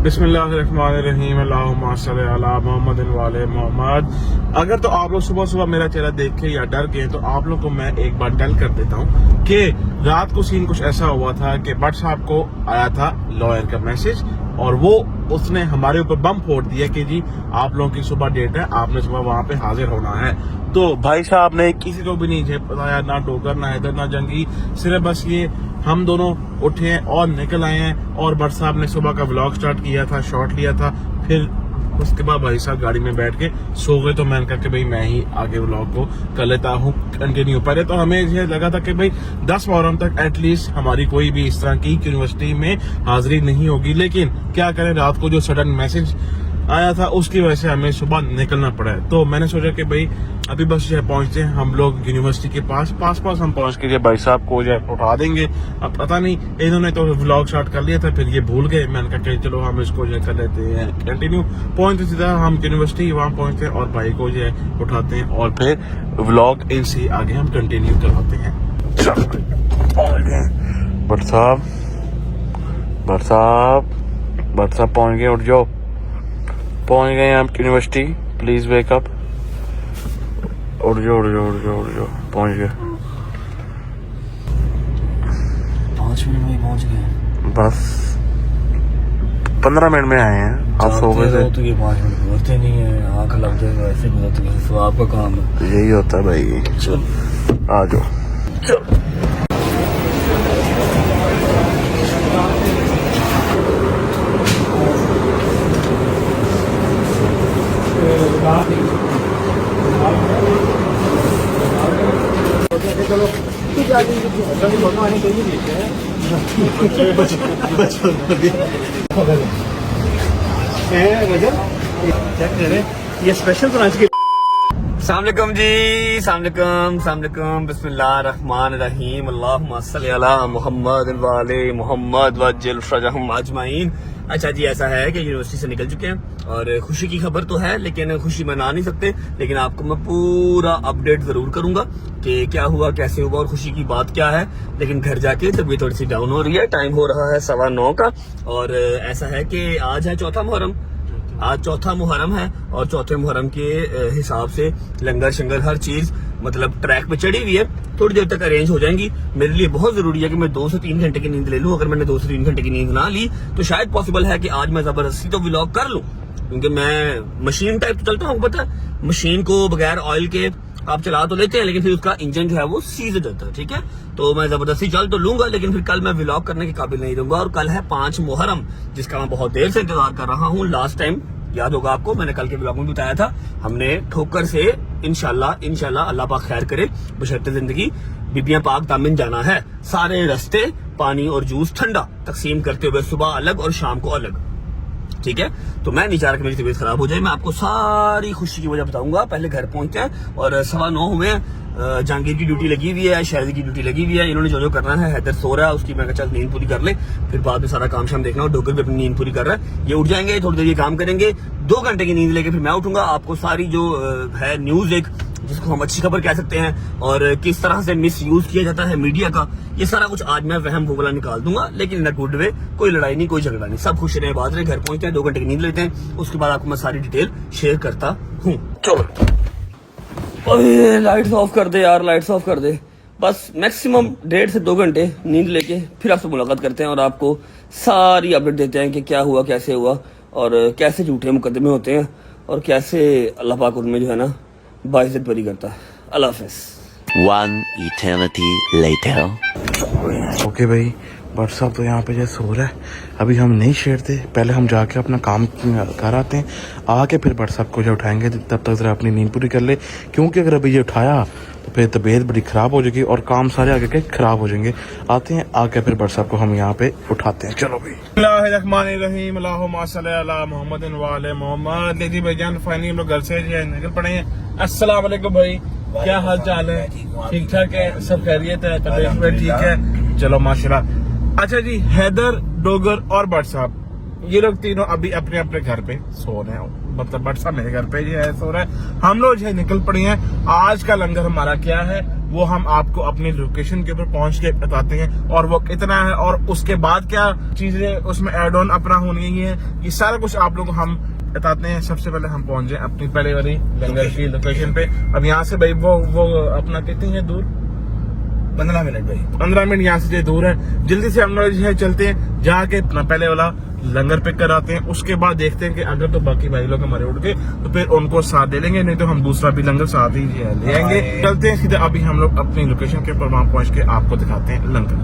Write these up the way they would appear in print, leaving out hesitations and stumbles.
बिस्मिल्लाहिर्रहमानिर्रहीम अल्लाहुम्मा सल्ली अला मुहम्मदिन व आले मुहम्मद। अगर तो आप लोग सुबह सुबह मेरा चेहरा देख के या डर गए तो आप लोग को मैं एक बार टेल कर देता हूँ कि रात को सीन कुछ ऐसा हुआ था कि भट्ट साहब को आया था लॉयर का मैसेज और वो उसने हमारे ऊपर बम फोड़ दिया कि जी आप लोगों की सुबह डेट है, आपने सुबह वहाँ पे हाजिर होना है। तो भाई साहब ने किसी को भी नहीं बताया, ना डोगर ना हैदर ना जंगी, सिर्फ बस ये हम दोनों उठे हैं और निकल आए हैं। और भट्ट साहब ने सुबह का व्लॉग स्टार्ट किया था, शॉट लिया था, फिर उसके बाद भाई साहब गाड़ी में बैठ के सो गए। तो मैंने कहा कि भाई मैं ही आगे व्लॉग को कर लेता हूँ कंटिन्यू। पहले तो हमें ये लगा था कि भाई 10 मुहर्रम तक एटलीस्ट हमारी कोई भी इस तरह की यूनिवर्सिटी में हाजिरी नहीं होगी, लेकिन क्या करें रात को जो सडन मैसेज आया था उसकी वजह से हमें सुबह निकलना पड़ा है। तो मैंने सोचा कि भाई अभी बस जो है पहुंचते हैं हम लोग यूनिवर्सिटी के पास हम पहुंच के भाई साहब को जो है उठा देंगे। अब पता नहीं इन्होंने तो व्लॉग स्टार्ट कर लिया था, फिर ये भूल गए। मैंने कहा कि चलो हम इसको जो है कर लेते हैं कंटिन्यू। पहुंचते सीधा हम यूनिवर्सिटी वहाँ पहुंचते हैं और भाई को जो है उठाते हैं और फिर व्लॉग इनसे आगे हम कंटिन्यू करवाते हैं। भट्ट साहब पहुंच गए, उठ जाओ, पहुंच गए हम यूनिवर्सिटी। प्लीज वेकअप, उठ जाओ पहुंच गए। 5 मिनट में पहुंच गए, बस 15 मिनट में आए हैं। आप सो गए थे तो ये 5 मिनट गुजरते नहीं है, आंख लग जाएगा ऐसे गुजरते हैं। तो आपका काम है, यही होता है भाई। चल आ जाओ। ये स्पेशल ब्रांच की। अस्सलामुअलैकुम जी, अस्सलामुअलैकुम, बिस्मिल्लाहिर्रहमानिर्रहीम, अल्लाहुम्मा सल्ली अला मुहम्मद व आले मुहम्मद वज्जिल फरजहम अजमाइन। अच्छा जी, ऐसा है कि यूनिवर्सिटी से निकल चुके हैं और खुशी की खबर तो है, लेकिन खुशी मना नहीं सकते। लेकिन आपको मैं पूरा अपडेट जरूर करूंगा कि क्या हुआ, कैसे हुआ और खुशी की बात क्या है। लेकिन घर जाके तबीयत थोड़ी सी डाउन हो रही है। टाइम हो रहा है 9:15 का और ऐसा है कि आज है चौथा मुहर्रम। आज चौथा मुहर्रम है और चौथे मुहर्रम के हिसाब से लंगर शंगर हर चीज मतलब ट्रैक पे चढ़ी हुई है। थोड़ी देर तक अरेंज हो जाएंगी। मेरे लिए बहुत जरूरी है कि मैं 2 से 3 घंटे की नींद ले लूं। अगर मैंने 2 से 3 घंटे की नींद ना ली तो शायद पॉसिबल है कि आज मैं जबरदस्ती तो व्लॉग कर लूं, क्योंकि मैं मशीन टाइप तो चलता हूँ। पता है मशीन को बगैर ऑयल के आप चला तो लेते हैं, लेकिन फिर उसका इंजन जो है वो सीज हो जाता है। ठीक है, तो मैं जबरदस्ती चल तो लूंगा, लेकिन फिर कल मैं व्लॉग करने के काबिल नहीं रहूंगा। और कल है 5 मुहर्रम, जिसका मैं बहुत देर से इंतजार कर रहा हूँ। लास्ट टाइम याद होगा आपको, मैंने कल के व्लॉग में बताया था, हमने ठोकर से इंशाल्लाह अल्लाह पाक खैर करे बशर्ते जिंदगी बीबियां पाक दामन जाना है। सारे रास्ते पानी और जूस ठंडा तकसीम करते हुए, सुबह अलग और शाम को अलग। ठीक है, तो मैं नहीं चाह रहा कि मेरी तबीयत खराब हो जाए। मैं आपको सारी खुशी की वजह बताऊंगा। पहले घर पहुंचे हैं और 9:15 हुए हैं। जहांगीर की ड्यूटी लगी हुई है, शाहिद की ड्यूटी लगी हुई है। इन्होंने जो करना है, हैदर सो रहा है, उसकी मैं चल नींद पूरी कर ले, फिर बाद में सारा काम शाम देखना। और डोगर भी अपनी नींद पूरी कर रहा है। ये उठ जाएंगे, थोड़ी देर ये काम करेंगे, 2 घंटे की नींद लेके फिर मैं उठूंगा। आपको सारी जो है न्यूज, एक जिसको हम अच्छी खबर कह सकते हैं और किस तरह से मिस यूज किया जाता है मीडिया का, ये सारा कुछ आज मैं वहम वो वाला निकाल दूंगा, लेकिन इन अ गुड वे। कोई लड़ाई नहीं, कोई झगड़ा नहीं, सब खुश रहे, बात रहे। घर पहुंचते हैं, 2 घंटे की नींद लेते हैं, उसके बाद आपको मैं सारी डिटेल शेयर करता हूँ। चलो लाइट्स ऑफ कर दे यार, लाइट्स ऑफ कर दे। बस मैक्सिमम 1.5 से 2 घंटे नींद लेके फिर आपसे मुलाकात करते हैं और आपको सारी अपडेट देते हैं कि क्या हुआ, कैसे हुआ और कैसे झूठे मुकदमे होते हैं और कैसे अल्लाह पाक उनमें जो है ना बाइज्जत बरी करता है। अल्लाह हाफिज़। One eternity later. ओके भाई, बट साहब तो यहाँ पे जैसे सो रहा है, अभी हम नहीं छेड़ते, पहले हम जाके अपना काम कर आते हैं, आके फिर बट साहब को जो उठाएंगे, तब तक ज़रा अपनी नींद पूरी कर ले, क्योंकि अगर अभी ये उठाया तो फिर तबीयत बड़ी ख़राब हो जाएगी और काम सारे आगे के ख़राब हो जाएंगे। आते हैं, आके फिर बट साहब को हम यहाँ पे उठाते हैं। चलो भाई। बिस्मिल्लाहिर्रहमानिर्रहीम, अल्लाहुम्मा सल्ली अला मुहम्मदिन व आले मोहम्मद। ले जी भाईजान, फाइनली हम लोग घर से जो है निकल पड़े हैं। अस्सलाम वालेकुम भाई, क्या हाल चाल है? ठीक ठाक है, सब खैरियत है, तबीयत में ठीक है? चलो माशाल्लाह। अच्छा जी, हैदर, डोगर और बट साहब, ये लोग तीनों अभी अपने अपने घर पे सो रहे हैं, मतलब बट साहब मेरे घर पे जो है सो रहा है। हम लोग जो है निकल पड़े हैं। आज का लंगर हमारा क्या है वो हम आपको अपनी लोकेशन के ऊपर पहुंच के बताते हैं, और वो कितना है और उसके बाद क्या चीजें उसमें एड ऑन अपना होनी है, ये सारा कुछ आप लोग हम बताते हैं। सबसे पहले हम पहुंच जाए अपनी पहले वाली लंगर की लोकेशन पे। अब यहाँ से भाई वो अपना कितनी है दूर? 15 मिनट भाई, 15 मिनट यहाँ से जो दूर है। जल्दी से हम लोग जो है चलते हैं, जाके अपना पहले वाला लंगर पिक कराते हैं। उसके बाद देखते हैं कि अगर तो बाकी भाई लोग हमारे उठ गए तो फिर उनको साथ दे लेंगे, नहीं तो हम दूसरा भी लंगर साथ ही ले आएंगे। चलते हैं सीधे, अभी हम लोग अपनी लोकेशन के ऊपर वहां पहुंच के आपको दिखाते हैं लंगर।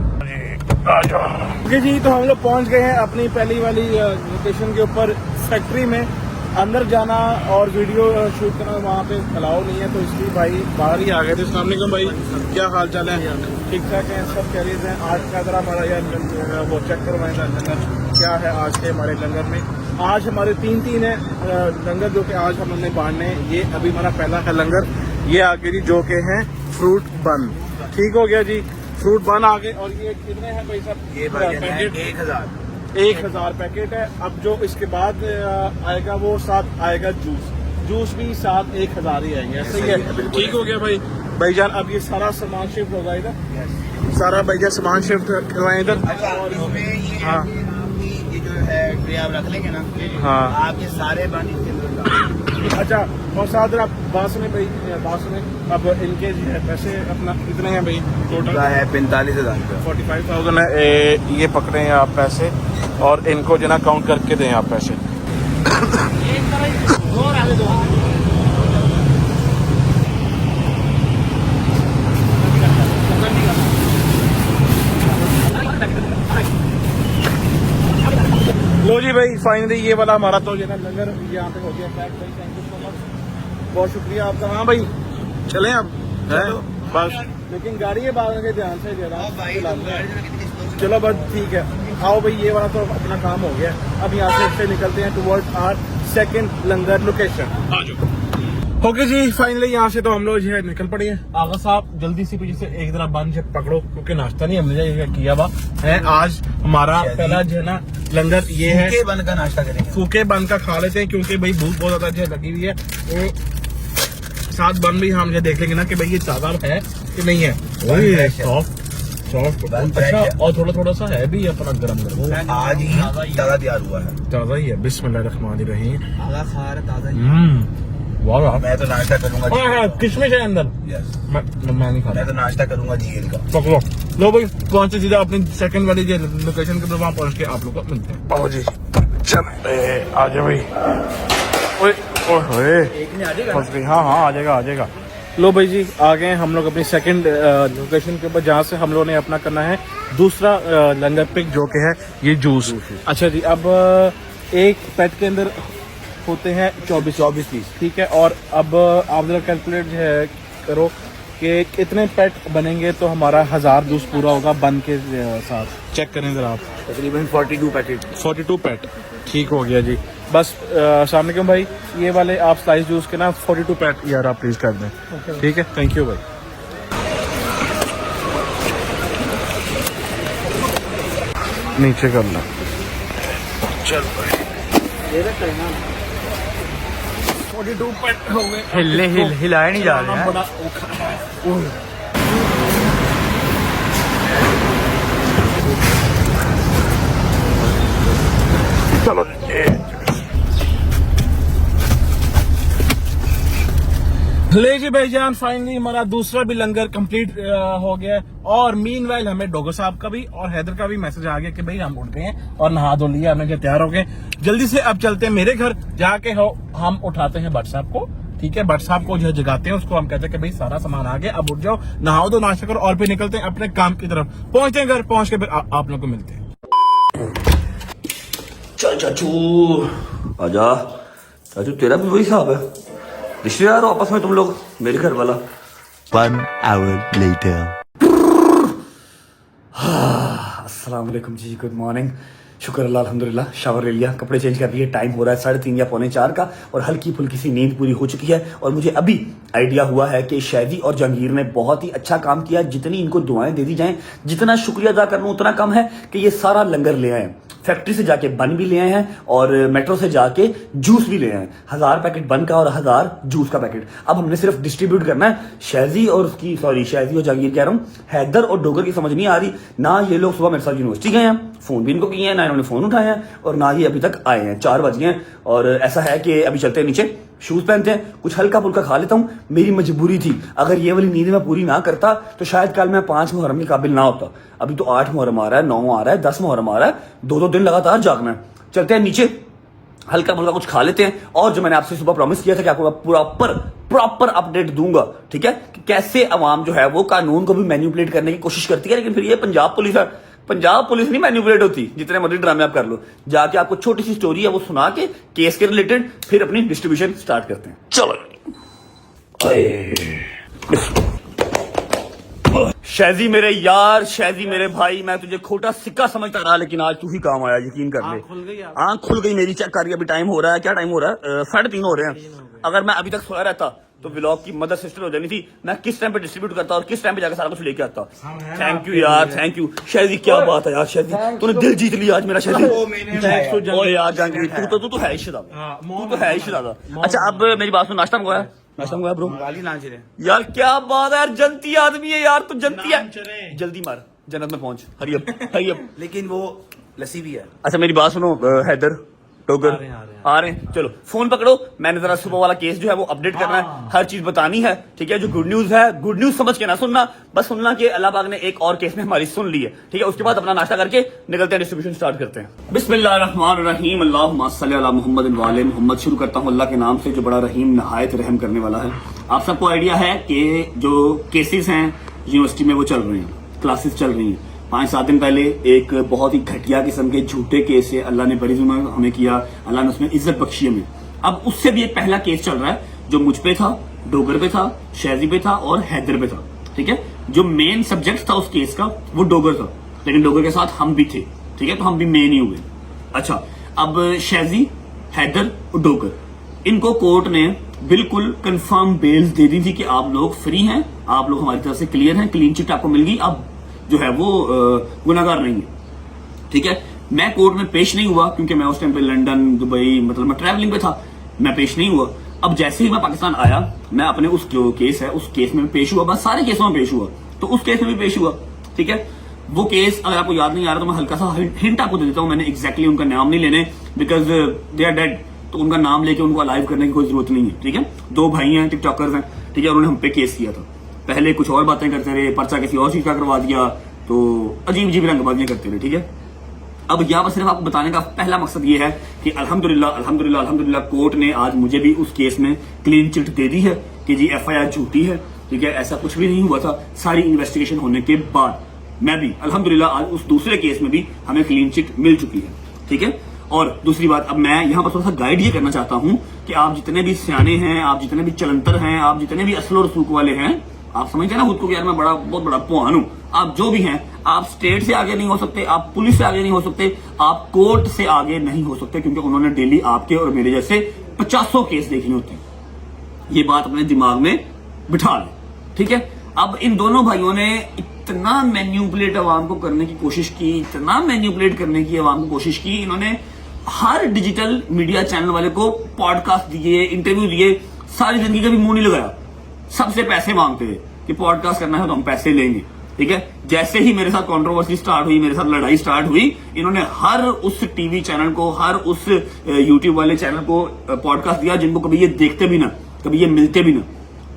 ओके जी, तो हम लोग पहुंच गए हैं अपनी पहली वाली लोकेशन के ऊपर, फैक्ट्री में। अंदर जाना और वीडियो शूट करना वहाँ पे अलाउ नहीं है, तो इसलिए भाई बाहर ही आ गए थे। अस्सलाम वालेकुम भाई, क्या हाल चाल है? ठीक ठाक है, सब कह रहे हैं। आज का जरा हमारा यार वो चेक करवाएं लंगर क्या है आज के हमारे लंगर में। आज हमारे तीन है लंगर जो कि आज हमने बांटने हैं। ये अभी हमारा पहला है लंगर, ये आगे जी जो के हैं फ्रूट बन। ठीक हो गया जी, फ्रूट बन आ गए। और ये कितने हैं भाई साहब? ये पैकेट 1000 पैकेट है। अब जो इसके बाद आएगा वो साथ आएगा जूस भी साथ 1000 ही आएंगे, ऐसे ही है। ठीक हो गया भाई। भाईजान अब ये सारा सामान शिफ्ट होगा इधर, सारा भाईजान सामान शिफ्ट करवाएं इधर। हाँ, ये जो है ट्रे आप रख लेंगे ना, हाँ आप ये सारे बन इसके अंदर। अच्छा, और साथ आप बात सुने भाई, बात सुने, अब इनके जो है पैसे अपना कितने हैं भाई? टोटल है 45,000 का, 45,000 है। ये पकड़े हैं आप पैसे और इनको जो ना काउंट करके दें आप पैसे। लो जी भाई, फाइनली ये वाला हमारा तो जो है ना लंगर यहाँ पे हो गया पैक भाई। थैंक यू सो मच, बहुत शुक्रिया आपका। हाँ भाई चलें अब, है बस, लेकिन गाड़ी है बाहर के ध्यान से जरा। चलो बस ठीक है, आओ भाई, ये वाला तो अपना काम हो गया। अब यहाँ से निकलते हैं towards our second langar location. आ जाओ। ओके जी, फाइनली यहाँ से तो हम लोग जो है निकल पड़े हैं। आगा साहब जल्दी से पीछे से एक तरह बन से पकड़ो, क्योंकि नाश्ता नहीं हमने किया हुआ है। आज हमारा पहला जो है ना लंगर ये है, फूके बन का नाश्ता करेंगे। फूके बन का खा लेते हैं, क्योंकि भाई भूख बहुत ज्यादा जो लगी हुई है। तो साथ बन भी हम देख लेंगे ना कि भाई ये ताजा है कि नहीं है। सॉफ्ट अच्छा, और थोड़ा थोड़ा सा है भी अपना गरम गरम, आज ही ताजा तैयार हुआ है, ताजा ही है। बिस्मिल्लाहिर्रहमानिर्रहीम। ताजा वाह, मैं तो नाश्ता करूंगा। किशमिश है अंदर। यस, मैं नहीं खाता। मैं तो नाश्ता करूंगा झील का। पकड़ो, लो भाई, पहुंचे सीधा अपनी सेकंड वाली जो लोकेशन के ऊपर, वहां पहुंच के आप लोग को मिलते हैं। पाओ जी, चल आ जाओ भाई। ओए ओए, एक ने आ जाएगा। हाँ आ जाएगा। लो भाई जी, आ गए हम लोग अपनी सेकंड लोकेशन के ऊपर, जहाँ से हम लोगों ने अपना करना है दूसरा लंगर पिक, जो कि है ये जूस। अच्छा जी, अब एक पेट के अंदर होते हैं 24 पीस, ठीक है। और अब आप जरा कैलकुलेट जो है करो कि कितने पेट बनेंगे तो हमारा 1000 जूस पूरा होगा बन के साथ। चेक करें जरा आप, तकरीबन 42 पैकेट। 42 पेट, ठीक हो गया जी। बस सामने क्यों भाई, ये वाले आप स्लाइस जूस के ना 42 पेट यार आप प्लीज कर दें, ठीक है। थैंक यू भाई। नीचे करना, चल भाई। 42 पेट हो गए। हिलाया नहीं जा रहा है। बड़ा औखा है। चलो ले जी भाईजान, फाइनली हमारा दूसरा भी लंगर कंप्लीट हो गया है। और मीनवाइल हमें डोगर साहब का भी और हैदर का भी मैसेज आ गया कि भाई हम उठ गए हैं और नहा धो लिया, हमने तैयार हो गए। जल्दी से अब चलते हैं मेरे घर, जाके हम उठाते हैं बट साहब को, ठीक है। भट्ट साहब को जो है जगाते हैं, उसको हम कहते हैं कि भाई सारा सामान आ गया, अब उठ जाओ, नहाओ दो, नाश्ता करो और फिर निकलते हैं अपने काम की तरफ। पहुंचते हैं घर, पहुंच के फिर आप लोगों को मिलते हैं। चल चाचू आजा। चाचू तेरा भी वही हिसाब है, रिश्तेदार हो आपस में तुम लोग, मेरे घर वाला। 1 hour later. अस्सलाम वालेकुम जी, गुड मॉर्निंग। शुक्र अल्लाह अल्हम्दुलिल्लाह, शावर ले लिया, कपड़े चेंज कर लिए, टाइम हो रहा है 3:30 या 3:45 का, और हल्की फुल्की सी नींद पूरी हो चुकी है। और मुझे अभी आइडिया हुआ है कि शादी और जहांगीर ने बहुत ही अच्छा काम किया। जितनी इनको दुआएं दे दी जाएं, जितना शुक्रिया अदा करना उतना कम है कि ये सारा लंगर ले आए। फैक्ट्री से जाके बन भी ले आए हैं और मेट्रो से जाके जूस भी ले आए हैं। 1000 पैकेट बन का और 1000 जूस का पैकेट। अब हमने सिर्फ डिस्ट्रीब्यूट करना है। शादी और जहांगीर कह रहा हूँ, हैदर और डोगर की समझ नहीं आ रही ना। ये लोग सुबह मेरे साथ यूनिवर्सिटी गए हैं, फोन भी इनको किए हैं, ना इन्होंने फोन उठाए हैं, और ना ही अभी तक आए हैं। 4 बज गए हैं। और ऐसा है कि अभी चलते हैं नीचे, शूज पहनते हैं, कुछ हल्का फुल्का खा लेता हूँ। मेरी मजबूरी थी, अगर ये वाली नींद मैं पूरी ना करता तो शायद कल मैं 5 मुहर्रम के काबिल ना होता। अभी तो 8 मुहर्रम आ रहा है, 9 आ रहा है, 10 मुहर्रम आ रहा है, 2-2 दिन लगातार जागना है। चलते हैं नीचे, हल्का फुल्का कुछ खा लेते हैं। और जो मैंने आपसे सुबह प्रॉमिस किया था कि आपको प्रॉपर अपडेट दूंगा, ठीक है, कि कैसे अवाम जो है वो कानून को भी मैनिपुलेट करने की कोशिश करती है। लेकिन फिर ये पंजाब पुलिस है, पंजाब पुलिस नहीं मैनिपुलेट होती। जितने मर्जी ड्रामे आप कर लो, जाके आपको छोटी सी स्टोरी है वो सुना के केस के रिलेटेड फिर अपनी डिस्ट्रीब्यूशन स्टार्ट करते हैं। चलो शादी मेरे यार, शादी मेरे भाई, मैं तुझे खोटा सिक्का समझता रहा, लेकिन आज तू ही काम आया, यकीन कर ले। आंख खुल गई मेरी, चेक कर रही। अभी टाइम हो रहा है, क्या टाइम हो रहा है? 3:30 हो रहे हैं। अगर मैं अभी तक सोया रहता तो व्लॉग की मदर सिस्टर हो जानी थी। मैं किस टाइम पे डिस्ट्रीब्यूट करता और किस टाइम पे जाकर सारा कुछ लेके आता। थैंक यू यार, थैंक यू शादी। क्या बात है यार शादी, तूने दिल जीत लिया आज मेरा शादी। ओ यार जहांगीर, तू तो है ही शरादा, तू तो है ही शरादा। अच्छा अब मेरी बात सुन, नाश्ता मंगवाया? नाश्ता मंगवाया ब्रो? यार क्या बात है यार, जनती आदमी है यार तू, जनती है। जल्दी मार, जन्नत में पहुंच, हरी अप। लेकिन वो लस्सी भी है। अच्छा मेरी बात सुनो, हैदर टोगर आ रहे हैं, चलो फोन पकड़ो। मैंने जरा सुबह वाला केस जो है वो अपडेट करना है, हर चीज बतानी है, ठीक है। जो गुड न्यूज है, गुड न्यूज समझ के ना सुनना, बस सुनना कि अल्लाह पाक ने एक और केस में हमारी सुन ली है, ठीक है। उसके बाद अपना नाश्ता करके निकलते हैं, डिस्ट्रीब्यूशन स्टार्ट करते हैं। बिस्मिल्लाहिर्रहमानिर्रहीम, अल्लाहुम्मा सल्ली अला मुहम्मद व आले मुहम्मद। शुरू करता हूँ अल्लाह के नाम से जो बड़ा रहीम नहायत रहम करने वाला है। आप सबको आइडिया है कि जो केसेस हैं यूनिवर्सिटी में वो चल रहे हैं, क्लासेस चल रही हैं। 5-7 दिन पहले एक बहुत ही घटिया किस्म के झूठे केस से अल्लाह ने बरी हमें किया, अल्लाह ने उसमें इज्जत बख्शी हमें। अब उससे भी एक पहला केस चल रहा है जो मुझ पे था, डोगर पे था, शादी पे था और हैदर पे था, ठीक है। जो मेन सब्जेक्ट था उस केस का वो डोगर था, लेकिन डोगर के साथ हम भी थे, ठीक है, तो हम भी मेन ही हुए। अच्छा अब शादी, हैदर और डोगर, इनको कोर्ट ने बिल्कुल कंफर्म बेल दे दी थी कि आप लोग फ्री हैं, आप लोग हमारी तरफ से क्लियर हैं, क्लीन चिट आपको मिल गई, अब जो है वो गुनाहगार नहीं है, ठीक है। मैं कोर्ट में पेश नहीं हुआ क्योंकि मैं उस टाइम पे लंदन, दुबई, मतलब मैं ट्रैवलिंग पे था, मैं पेश नहीं हुआ। अब जैसे ही मैं पाकिस्तान आया, मैं अपने उस जो केस है उस केस में पेश हुआ, बस सारे केसों में पेश हुआ, तो उस केस में भी पेश हुआ, ठीक है। वो केस अगर आपको याद नहीं आ रहा तो मैं हल्का सा हिंट आपको दे देता हूं। मैंने एग्जैक्टली उनका नाम नहीं लेने, बिकॉज दे आर डेड, तो उनका नाम लेके उनको अलाइव करने की कोई जरूरत नहीं है, ठीक है। 2 भाई हैं, टिकटॉकर्स हैं, ठीक है, उन्होंने हम पे केस किया था। पहले कुछ और बातें करते रहे, पर्चा किसी और चीज का करवा दिया, तो अजीब रंगबाजियां करते रहे, ठीक है। अब यहाँ पर सिर्फ आपको बताने का पहला मकसद ये है कि अल्हम्दुलिल्लाह कोर्ट ने आज मुझे भी उस केस में क्लीन चिट दे दी है कि जी FIR झूठी है, ठीक है, ऐसा कुछ भी नहीं हुआ था। सारी इन्वेस्टिगेशन होने के बाद मैं भी अल्हम्दुलिल्लाह आज उस दूसरे केस में भी हमें क्लीन चिट मिल चुकी है, ठीक है। और दूसरी बात, अब मैं यहाँ पर थोड़ा सा गाइड ये करना चाहता हूँ कि आप जितने भी सियाने हैं, आप जितने भी चलंतर हैं, आप जितने भी असलो रसूख वाले हैं, आप समझते हैं ना खुद को कि यार मैं बहुत बड़ा पुआन हूं, आप जो भी हैं, आप स्टेट से आगे नहीं हो सकते, आप पुलिस से आगे नहीं हो सकते, आप कोर्ट से आगे नहीं हो सकते, क्योंकि उन्होंने डेली आपके और मेरे जैसे 50 केस देखने होते हैं। ये बात अपने दिमाग में बिठा लें, ठीक है। अब इन दोनों भाइयों ने इतना मैन्युपुलेट अवाम को करने की कोशिश की, इतना मैन्युपुलेट करने की अवाम को कोशिश की, इन्होंने हर डिजिटल मीडिया चैनल वाले को पॉडकास्ट दिए, इंटरव्यू दिए, सारी जिंदगी का भी मुंह नहीं लगाया, सबसे पैसे मांगते थे कि पॉडकास्ट करना है तो हम पैसे लेंगे, ठीक है। जैसे ही मेरे साथ कंट्रोवर्सी स्टार्ट हुई, मेरे साथ लड़ाई स्टार्ट हुई, इन्होंने हर उस टीवी चैनल को, हर उस यूट्यूब वाले चैनल को पॉडकास्ट दिया जिनको कभी ये देखते भी ना, कभी ये मिलते भी ना,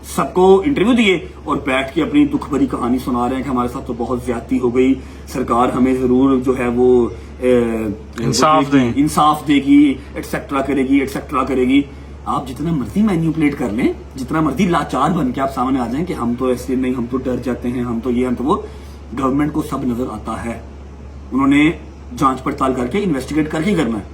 सबको इंटरव्यू दिए और बैठ के अपनी दुख भरी कहानी सुना रहे हैं कि हमारे साथ तो बहुत ज्यादती हो गई, सरकार हमें जरूर जो है वो इंसाफ देगी, एटसेट्रा करेगी। आप जितना मर्जी मैन्युपुलेट कर लें, जितना मर्जी लाचार बन के आप सामने आ जाएं कि हम तो ऐसे नहीं, हम तो डर जाते हैं, हम तो ये, हम तो वो, गवर्नमेंट को सब नजर आता है। उन्होंने जांच पड़ताल करके इन्वेस्टिगेट करके ही करना है,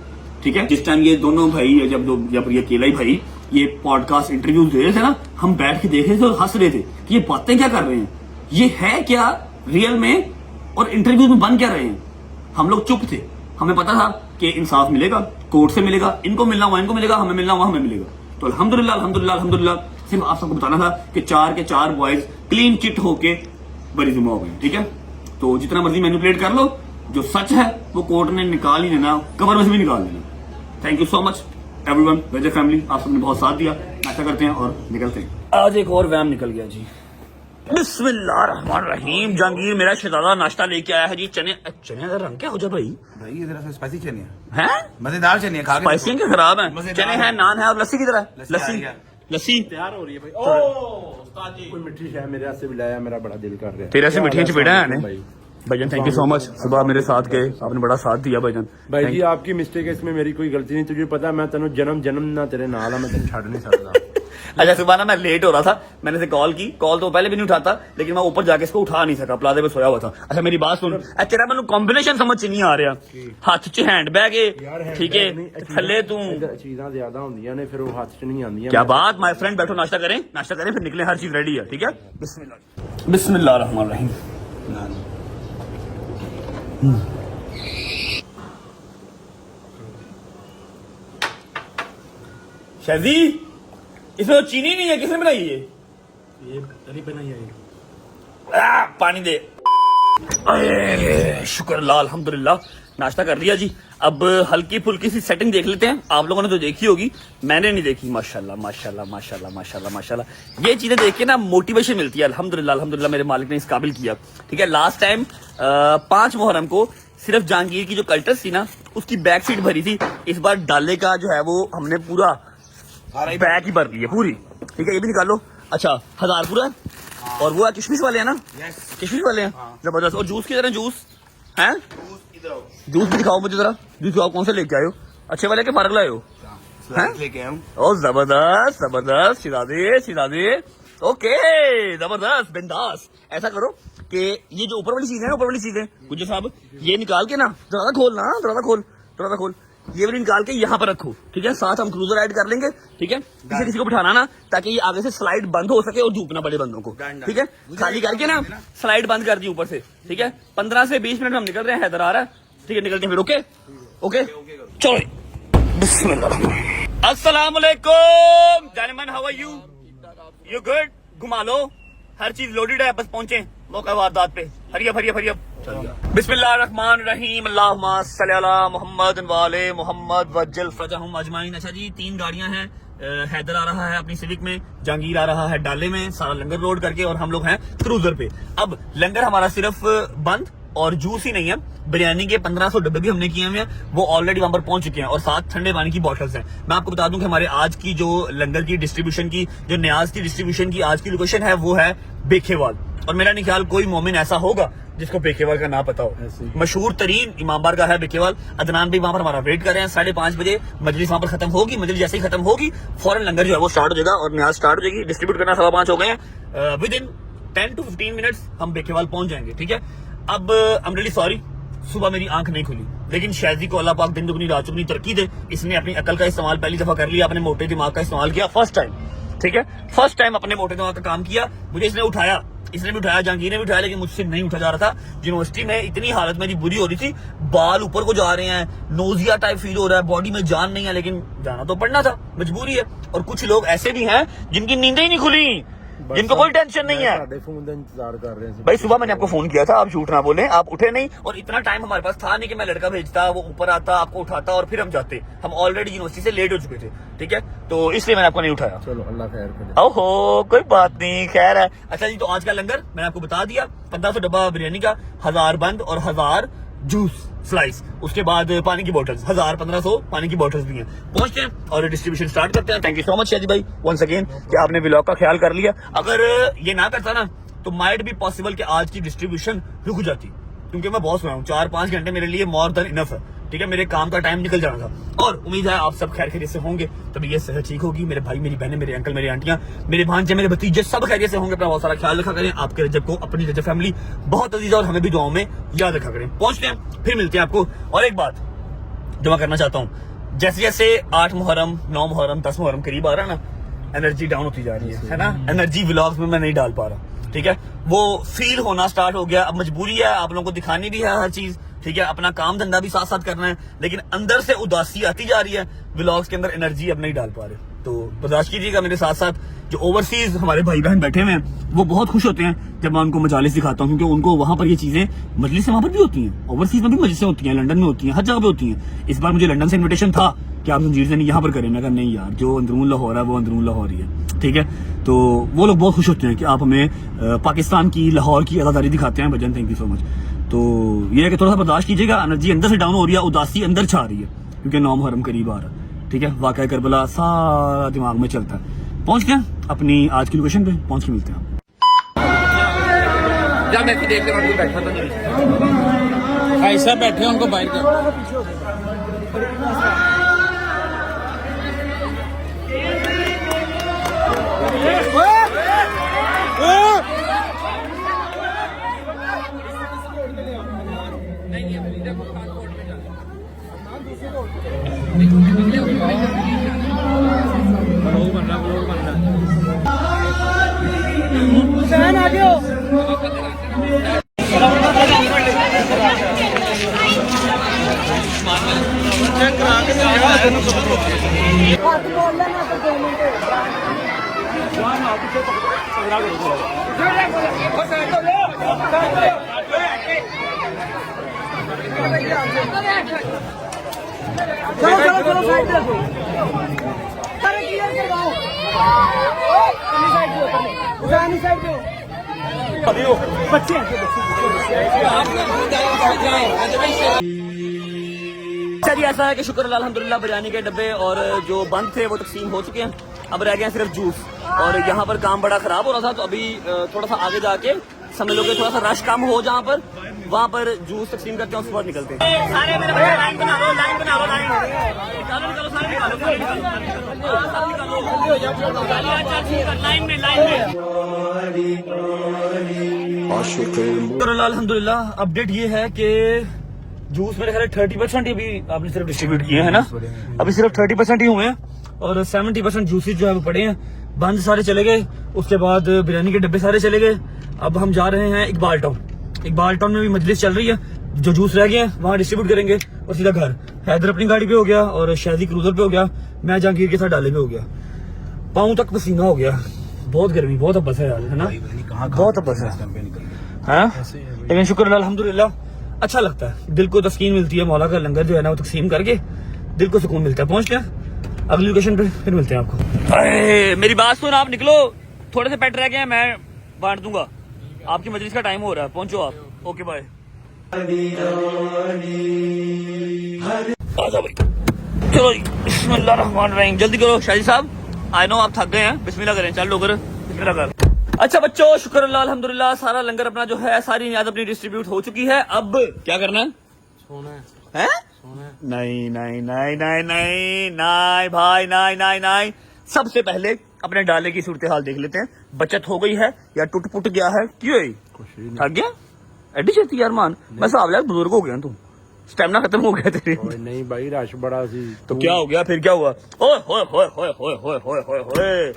ठीक है। जिस टाइम ये दोनों भाई, जब ये केलाई भाई ये पॉडकास्ट इंटरव्यू दे रहे थे ना, हम बैठ के देख रहे थे और हंस रहे थे कि ये बातें क्या कर रहे हैं, ये है क्या रियल में और इंटरव्यू में बन क्या रहे हैं। हम लोग चुप थे, हमें पता था कि इंसाफ मिलेगा, कोर्ट से मिलेगा, इनको मिलना हुआ इनको मिलेगा, हमें मिलना हुआ हमें मिलेगा। तो अल्हम्दुलिल्लाह अल्हम्दुलिल्लाह अल्हम्दुलिल्लाह सिर्फ आप सबको बताना था कि 4 के 4 बॉयज क्लीन चिट होके बरी जुमा हो गए, ठीक है। तो जितना मर्जी मैनिपुलेट कर लो, जो सच है वो कोर्ट ने निकाल ही देना, कबर में से भी निकाल देना। Thank you so much everyone, वेजर फैमिली, आप सबने बहुत साथ दिया। ऐसा करते हैं और निकलते हैं। आज एक और वैम निकल गया जी। बिस्मिल्लाहिर्रहमानिर्रहीम। जहांगीर मेरा शहजादा नाश्ता लेके आया है जी। चने का रंग क्या हो जाए भाई? भाई ये जरा स्पाइसी चने हैं, मजेदार चने हैं, खा के स्पाइसी के खराब है। मजेदार चने हैं, नान है और लस्सी की तरह। लस्सी तैयार हो रही है भाई। ओ उस्ताद जी, कोई मिठी है मेरे से भी लाया, मेरा बड़ा दिल कर रहा है। तेरे से मिठियां चपेड़ा है ने भाईजान। थैंक यू सो मच, सुबह मेरे साथ गए, आपने बड़ा साथ दिया भाईजान। भाई जी आपकी मिस्टेक है, इसमें मेरी कोई गलती नहीं। तुझे पता है मैं तेन जन्म ना तेरे नाल, मैं तेन छड़ नहीं सकता। अच्छा सुबह ना मैं लेट हो रहा था, मैंने से कॉल की, कॉल तो पहले भी नहीं उठाता, लेकिन मैं ऊपर जाके इसको उठा नहीं सका, प्लाजे पे सोया हुआ था। अच्छा मेरी बात सुन, तेरा मैंने कॉम्बिनेशन समझ च नहीं आ रहा। हाथ च हैंड बैग है, ठीक है, थल्ले तू चीज़ां ज्यादा होंदियां ने, फिर वो हाथ च नहीं आंदियां। क्या बात माय फ्रेंड, बैठो नाश्ता करें फिर निकले, हर चीज रेडी है, ठीक है। बिस्मिल्लाहिर्रहमानिर्रहीम। शाजी इसमें तो चीनी नहीं है, किसने बनाई ये तरी बनाई है। पानी दे। शुक्र अल्लाह अल्हम्दुलिल्लाह, नाश्ता कर लिया जी। अब हल्की फुल्की सी सेटिंग देख लेते हैं। आप लोगों ने तो देखी होगी, मैंने नहीं देखी। माशाल्लाह माशाल्लाह माशाल्लाह माशाल्लाह माशाल्लाह, ये चीजें देख के ना मोटिवेशन मिलती है। अल्हम्दुलिल्लाह अल्हम्दुलिल्लाह मेरे मालिक ने इस काबिल किया, ठीक है। लास्ट टाइम 5 मुहर्रम को सिर्फ जहांगीर की जो कल्टस थी ना, उसकी बैक सीट भरी थी। इस बार डाले का जो है वो हमने पूरा बैग ही भर ली है पूरी, ठीक है। ये भी निकालो। अच्छा 1000 पूरा, और वो किशमिश वाले हैं ना? किशमिश वाले हैं, जबरदस्त। और जूस की तरह जूस है, जूस भी दिखाओ मुझे जरा। जूस दिखाओ, कौन से लेके आए हो? अच्छे वाले के फारग लाए हो? ओ जबरदस्त जबरदस्त, शिरादे ओके, जबरदस्त बिंदास। ऐसा करो कि ये जो ऊपर वाली चीज है ना, ऊपर वाली चीजें गुज्जर साहब, ये निकाल के ना थोड़ा खोल, ये वाली निकाल के यहाँ पर रखो, ठीक है। साथ हम क्रूजर ऐड कर लेंगे, ठीक है। किसी को बिठाना ना, ताकि ये आगे से स्लाइड बंद हो सके और धूप ना पड़े बंदों को, ठीक है। खाली करके ना स्लाइड बंद कर दी ऊपर से, ठीक है। 15 से 20 मिनट हम निकल रहे हैं, हैदर आ रहा है, ठीक है। निकलते हैं फिर, ओके चलो। बिस्मिल्लाह। अस्सलाम वालेकुम जानेमन, हाउ आर यू गुड? घुमा लो, हर चीज लोडेड है, बस पहुंचे मौका वारदात पे। हरियब बिस्मिल्लाहिर्रहमानिर्रहीम, अल्लाहुम्मा सल्ली अला मुहम्मद वाले मुहम्मद वज्जल फरजहुम अजमाइन। अच्छा जी, 3 गाड़ियां हैं। हैदर आ रहा है अपनी सिविक में, जहांगीर आ रहा है डाले में, सारा लंगर लोड करके, और हम लोग हैं क्रूजर पे। अब लंगर हमारा सिर्फ बंद और जूस ही नहीं है, बिरयानी के 1500 डब्बे भी हमने किए हुए हैं, वो ऑलरेडी वहां पर पहुंच चुके हैं, और साथ ठंडे पानी की बॉटल्स हैं। मैं आपको बता दूं कि हमारे आज की जो लंगर की डिस्ट्रीब्यूशन की, जो न्याज की डिस्ट्रीब्यूशन की आज की लोकेशन है, वो है बेखेवाल। और मेरा नहीं ख्याल कोई मोमिन ऐसा होगा जिसको बेखेवाल का ना पता हो। मशहूर तरीन इमामबार का है बेखेवाल। अदनान भी वहां पर हमारा वेट कर रहे हैं। 5:30 बजे मजलिस वहां पर खत्म होगी। मजलिस जैसे ही खत्म होगी, फौरन लंगर जो है वो स्टार्ट हो जाएगा और न्याज स्टार्ट हो जाएगी। डिस्ट्रीब्यूट करना 5:15 हो गए हैं। विद इन 10 to 15 मिनट्स हम बेखेवाल पहुंच जाएंगे, ठीक है। अब आई एम रियली सॉरी, सुबह मेरी आंख नहीं खुली, लेकिन शायद को अल्लाह पाक दिन दुगनी रात चुगनी तरक्की दे। इसने अपनी अकल का इस्तेमाल पहली दफा कर लिया, अपने मोटे दिमाग का इस्तेमाल किया, फर्स्ट टाइम, ठीक है। फर्स्ट टाइम अपने मोटे दिमाग का काम किया। मुझे इसने भी उठाया, जहांगीर ने भी उठाया, लेकिन मुझसे नहीं उठा जा रहा था। यूनिवर्सिटी में इतनी हालत मेरी बुरी हो रही थी, बाल ऊपर को जा रहे हैं, नोजिया टाइप फील हो रहा है, बॉडी में जान नहीं है, लेकिन जाना तो पड़ना था, मजबूरी है। और कुछ लोग ऐसे भी हैं जिनकी नींदें ही नहीं खुली, जिनको कोई टेंशन नहीं है। इंतजार कर रहे हैं भाई सुबह मैंने आपको फोन किया था, आप झूठ ना बोले, आप उठे नहीं, और इतना टाइम हमारे पास था नहीं कि मैं लड़का भेजता, वो ऊपर आता, आपको उठाता और फिर हम जाते। हम ऑलरेडी यूनिवर्सिटी से लेट हो चुके थे, ठीक है, तो इसलिए मैंने आपको नहीं उठाया। चलो अल्लाह खैर करे। ओहो कोई बात नहीं, खैर है। अच्छा जी, तो आज का लंगर मैंने आपको बता दिया, 1500 डब्बा बिरयानी का, 1000 बंद और 1000 जूस स्लाइस, उसके बाद पानी की बोतल्स, 1500 पानी की बोतल्स भी हैं। पहुंचते हैं और डिस्ट्रीब्यूशन स्टार्ट करते हैं। थैंक यू सो मच शादी भाई वंस अगेन कि आपने व्लॉग का ख्याल कर लिया। अगर ये ना करता ना, तो माइट भी पॉसिबल कि आज की डिस्ट्रीब्यूशन रुक जाती, क्योंकि मैं बहुत सोया हूँ। 4-5 घंटे मेरे लिए मोर देन इनफ है, ठीक है, मेरे काम का टाइम निकल जाना था। और उम्मीद है आप सब खैर खैरियत से होंगे, तबीयत सेहत ठीक होगी। मेरे भाई, मेरी बहनें, मेरे अंकल, मेरी आंटियां, मेरे भांजे, मेरे भतीजे सब खैरियत से होंगे। अपना बहुत सारा ख्याल रखा करें। आपके रजब को, अपनी रजब फैमिली बहुत अजीज है और हमें भी दुआओं में याद रखा करें। पहुंचते हैं, फिर मिलते हैं आपको। और एक बात जो मैं करना चाहता हूँ, जैसे जैसे 8 मुहर्रम, 9 मुहर्रम, 10 मुहर्रम करीब आ रहा है ना, एनर्जी डाउन होती जा रही है ना। एनर्जी व्लॉग्स में मैं नहीं डाल पा रहा, ठीक है, वो फील होना स्टार्ट हो गया। अब मजबूरी है, आप लोगों को दिखानी भी है हर चीज, ठीक है, अपना काम धंधा भी साथ साथ करना है, लेकिन अंदर से उदासी आती जा रही है। व्लॉग्स के अंदर एनर्जी अब नहीं डाल पा रहे, तो बर्दाश्त कीजिएगा। मेरे साथ साथ जो ओवरसीज हमारे भाई बहन बैठे हुए हैं वो बहुत खुश होते हैं जब मैं उनको मजालिस दिखाता हूँ, क्योंकि उनको वहां पर ये चीजें मजलिस वहां पर भी होती हैं, ओवरसीज में भी मजलिसें होती हैं, लंदन में होती हैं, हर जगह पे होती हैं। इस बार मुझे लंदन से इन्विटेशन था कि आप जंजीर नहीं यहाँ पर करें। मैं कहा नहीं यार, जो अंदरून लाहौर है वो अंदरून लाहौर ही है, ठीक है। तो वो लोग बहुत खुश होते हैं कि आप हमें पाकिस्तान की, लाहौर की अदादारी दिखाते हैं। भजन, थैंक यू सो मच। तो ये है कि थोड़ा सा बर्दाश्त कीजिएगा, एनर्जी अंदर से डाउन हो रही है, उदासी अंदर छा रही है, क्योंकि 9 मुहर्रम करीब आ रहा है, ठीक है। वाक़या करबला सारा दिमाग में चलता है। पहुंचते हैं अपनी आज की लोकेशन पे, पहुंच के मिलते हैं। ऐसा बैठे उनको बाहर कर। अच्छा जी, ऐसा है कि शुक्र अल्हम्दुलिल्लाह बिरयानी के डब्बे और जो बंद थे वो तकसीम हो चुके हैं। अब रह गए हैं सिर्फ जूस, और यहाँ पर काम बड़ा खराब हो रहा था, तो अभी थोड़ा सा आगे जाके समझ लो कि थोड़ा सा रश कम हो जहाँ पर, वहाँ पर जूस तकसीम करते हैं, उसके बाद निकलते हैं। सारे मेरे भैया लाइन बना लो, लाइन बना लो, लाइन निकालो, निकालो, सारे निकालो, सारे निकालो, लाइन में, लाइन में। अल्हम्दुलिल्लाह अपडेट ये है कि जूस मेरे ख्याल 30% ही अभी आपने सिर्फ डिस्ट्रीब्यूट किए हैं ना, अभी सिर्फ 30% ही हुए हैं, और 70% जूसेस जो है वो पड़े हैं। बंद सारे चले गए, उसके बाद बिरयानी के डब्बे सारे चले गए। अब हम जा रहे हैं इकबाल टाउन। इकबाल टाउन में भी मजलिस चल रही है, जो जूस रह गए हैं वहाँ डिस्ट्रीब्यूट करेंगे और सीधा घर। हैदर अपनी गाड़ी पे हो गया और शादी क्रूजर पे हो गया, मैं जहांगीर के साथ डाले पे हो गया। पाँव तक पसीना हो गया, बहुत गर्मी, बहुत अब्बस है यार, है ना, बहुत अब्बस है। लेकिन शुक्र अल्हम्दुलिल्लाह अच्छा लगता है, दिल को तस्कीन मिलती है। मौला का लंगर जो है ना वो तकसीम करके दिल को सुकून मिलता है। पहुंच गया अगली लोकेशन पे, फिर मिलते हैं आपको। अरे मेरी बात सुन, आप निकलो, थोड़े से पेट रह गए हैं, मैं बांट दूंगा। आपकी मजलिस का टाइम हो रहा है, पहुंचो आप। Okay bye. आजा भाई, चलो जी, बिस्मिल्लाहिर्रहमानिर्रहीम। जल्दी करो शादी साहब, आई नो आप थक गए हैं, बिस्मिल्लाह करें। चल लोग बिस्मिल्लाह कर। अच्छा बच्चों, शुक्र अल्लाह अल्हम्दुलिल्लाह, सारा लंगर अपना जो है, सारी नियाज अपनी डिस्ट्रीब्यूट हो चुकी है। अब क्या करना है? सोना है? नहीं नहीं नहीं नहीं नहीं नहीं भाई, नहीं नहीं नहीं। सबसे पहले अपने डाले की सूरत हाल देख लेते हैं, बचत हो गई है या टूट पुट गया है। क्यों थक गया एडी छेती यार? मान मैं साहब यार, बुजुर्ग हो गया तू, स्टेमिना खत्म हो गया तेरे। नहीं भाई, रश बड़ा सी। तो क्या हो गया फिर, क्या हुआ? ओए होए होए होए होए होए होए होए होए,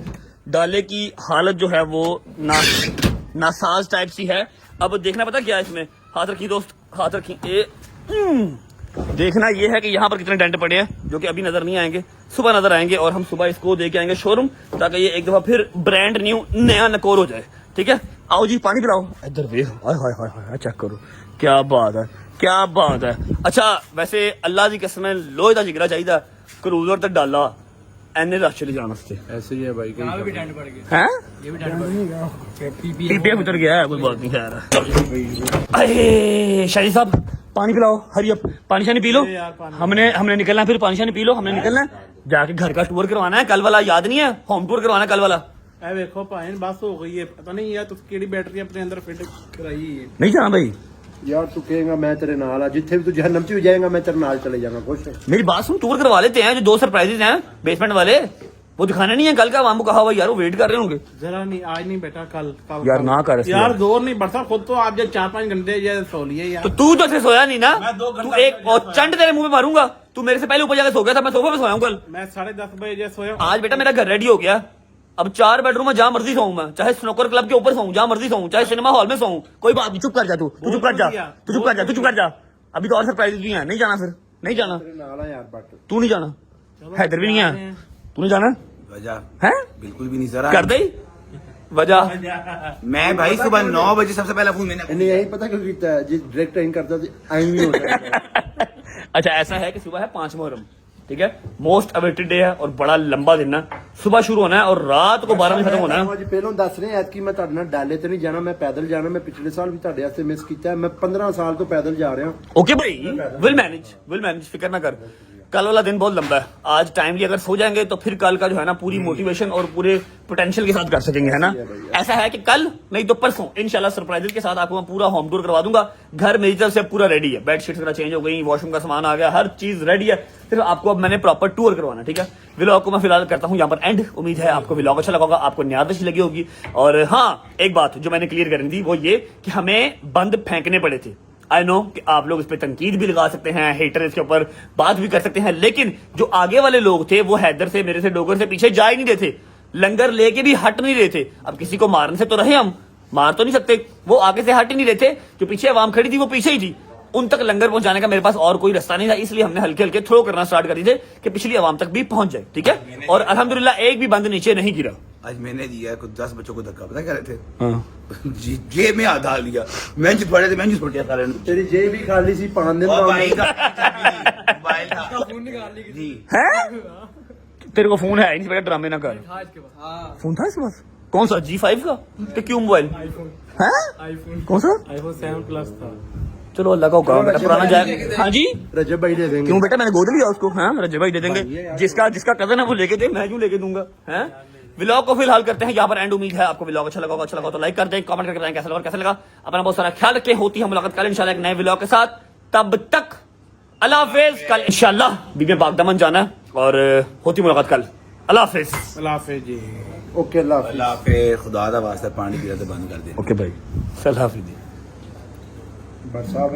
डाले की हालत जो है वो नासाज टाइप सी है। अब देखना पता क्या है इसमें, हाथ रखी दोस्त, हाथ रखी। देखना ये है कि यहाँ पर कितने डेंट पड़े हैं, जो कि अभी नजर नहीं आएंगे, सुबह नजर आएंगे, और हम सुबह इसको दे के आएंगे शोरूम, ताकि ये एक दफा फिर ब्रांड न्यू नया नकोर हो जाए। ठीक है, आओ जी पानी पिलाओ। इधर देख, हाय हाय हाय हाय, चेक करो, क्या बात है, क्या बात है। अच्छा वैसे अल्लाह की कसम लोहे का जिगरा चाहिए, क्रूजर तक डाला एने रश चले जाने से। ऐसे ही है भाई, हैं पीपीएफ उतर गया है, कोई बात नहीं खैर। अरे शाही साहब पानी पिलाओ, हरी अप, पानी शानी पी लो। हमने निकलना है, फिर पानी शानी पी लो, हमने निकलना है, जाके घर का टूर करवाना है। कल वाला याद नहीं है, होम टूर करवाना है कल वाला। देखो भाई बस हो गई है, पता नहीं यार तो केड़ी बैटरी अपने अंदर फिट कराई है। नहीं जाना भाई, यार तू कहेगा मैं तेरे नाल आ जिथे भी तू जहन्नम च भी जाएगा मैं तेरे नाल चले जाऊंगा कुछ नहीं। मेरी बात सुन, टूर करवा लेते हैं, जो 2 सरप्राइजेज हैं बेसमेंट वाले, वो दिखाने नहीं है कल का, वहां को कहा हुआ यार वो वेट कर रहे होंगे। जरा नहीं, आज नहीं बेटा, कल कल यार ना कर यार, जोर नहीं बढ़ता खुद तो। आप जब 4-5 घंटे ये सो लिए यार। तो तू तो ऐसे सोया नहीं ना, मैं 2 घंटे तू एक और चंड तेरे मुंह पे मारूंगा। तू मेरे से पहले ऊपर जाकर सो गया था, मैं सोफे पे सोया हूं कल। मैं 10:30 बजे सोया। आज बेटा मेरा घर रेडी हो गया, अब 4 बेडरूम में जहां मर्जी सोऊं मैं, चाहे स्नूकर क्लब के ऊपर सोऊं, जहां मर्जी सोऊं, चाहे सिनेमा हॉल में सोऊं, कोई बात नहीं। चुप कर जा, तू चुप कर जा, तू चुप कर जा, तू चुप कर जा। अभी तो और सरप्राइज भी है, नहीं जाना फिर, नहीं जाना, तेरे नाल आ यार बट तू नहीं जाना, हैदर भी नहीं है, तू नहीं जाना वजह है, बिल्कुल भी नहीं जरा कर दे वजह। मैं भाई सुबह 9 बजे सबसे पहला फोन मैंने इन्हें यही पता क्यों कीता है जी डायरेक्ट इन करता तो आई नहीं होता। अच्छा ऐसा है कि सुबह है 5 मुहर्रम, ठीक है, मोस्ट अवेटेड डे है और बड़ा लंबा दिन है। सुबह शुरू होना है और रात को 12 बजे खत्म होना है। ਅੱਜ ਪਹਿਲਾਂ ਦੱਸ ਰਿਹਾ ਐਤਕੀ ਮੈਂ ਤੁਹਾਡੇ ਨਾਲ ਡਾਲੇ ਤੇ ਨਹੀਂ ਜਾਣਾ, ਮੈਂ ਪੈਦਲ ਜਾਣਾ। ਮੈਂ ਪਿਛਲੇ ਸਾਲ ਵੀ ਤੁਹਾਡੇ ਵਾਸਤੇ ਮਿਸ ਕੀਤਾ ਹੈ। ਮੈਂ 15 ਸਾਲ ਤੋਂ ਪੈਦਲ जा रहा हूं। ओके भाई, विल मैनेज, फिक्र ना कर। कल वाला दिन बहुत लंबा है, आज टाइमली अगर सो जाएंगे तो फिर कल का जो है ना पूरी मोटिवेशन और पूरे पोटेंशियल के साथ कर सकेंगे, है ना। ऐसा है कि कल नहीं तो परसों इंशाल्लाह सरप्राइजेस के साथ आपको मैं पूरा होम टूर करवा दूंगा। घर मेरी तरफ से पूरा रेडी है, बेडशीट वगैरह चेंज हो गई, वॉशरूम का सामान आ गया, हर चीज रेडी है। सिर्फ आपको अब मैंने प्रॉपर टूर करवाना, ठीक है। व्लॉग को मैं फिलहाल करता हूँ यहाँ पर एंड। उम्मीद है आपको व्लॉग अच्छा लगा होगा, आपको न्याद अच्छी लगी होगी। और हाँ, एक बात जो मैंने क्लियर करनी थी वो ये कि हमें बंद फेंकने पड़े थे। आई नो कि आप लोग इस पे तनकीद भी लगा सकते हैं, हेटर इसके ऊपर बात भी कर सकते हैं, लेकिन जो आगे वाले लोग थे वो हैदर से, मेरे से, डोगर से पीछे जा ही नहीं रहे थे, लंगर लेके भी हट नहीं रहे थे। अब किसी को मारने से तो रहे, हम मार तो नहीं सकते, वो आगे से हट ही नहीं रहे थे। जो पीछे अवाम खड़ी थी वो पीछे ही थी, उन तक लंगर पहुंचाने का मेरे पास और कोई रास्ता नहीं था, इसलिए हमने हल्के हल्के थ्रो करना स्टार्ट कर दिए थे कि पिछली अवाम तक भी पहुंच जाए, ठीक है। और अल्हम्दुलिल्लाह एक भी बंद नीचे नहीं गिरा। आज मैंने दिया है कुछ 10 बच्चों को धक्का, पता क्या रहे थे जी जेब में आधा लिया, मैं जो पड़े थे मैं जो छोटिया सारे तेरी जेब भी खाली सी 5 दिन ओ बाद भाई का मोबाइल था फोन निकाल ली जी है, तेरे को फोन है ही नहीं बेटा, ड्रामे ना कर। फोन था इसके पास, कौन सा G5 का, तो क्यों मोबाइल है, कौन सा iPhone 7 Plus था। चलो अल्लाह का हुक्म, बेटा पुराना जाए। हाँ जी, रजब भाई दे देंगे। क्यों बेटा, मैंने गोद लिया उसको, हाँ रजब भाई दे देंगे। जिसका कजन है वो लेके दे, मैं क्यों लेके दूंगा, हैं। व्लॉग को फिलहाल करते हैं यहाँ पर एंड। उम्मीद है आपको व्लॉग अच्छा लगा होगा, तो लाइक कर दें, कमेंट करके बताएं कैसा लगा, कैसा लगा। अपना बहुत सारा ख्याल रखें, होती है मुलाकात कल इंशाल्लाह एक नए व्लॉग के साथ। तब तक अल्लाह हाफिज। कल इंशाल्लाह बीबी पाकदामन जाना है और होती मुलाकात कल। अल्लाह हाफिज। अल्लाह हाफिज जी। ओके अल्लाह हाफिज। अल्लाह पे खुदा दा वास्ता पानी पीना तो बंद कर दे। ओके भाई, अल्लाह हाफिज। बस साहब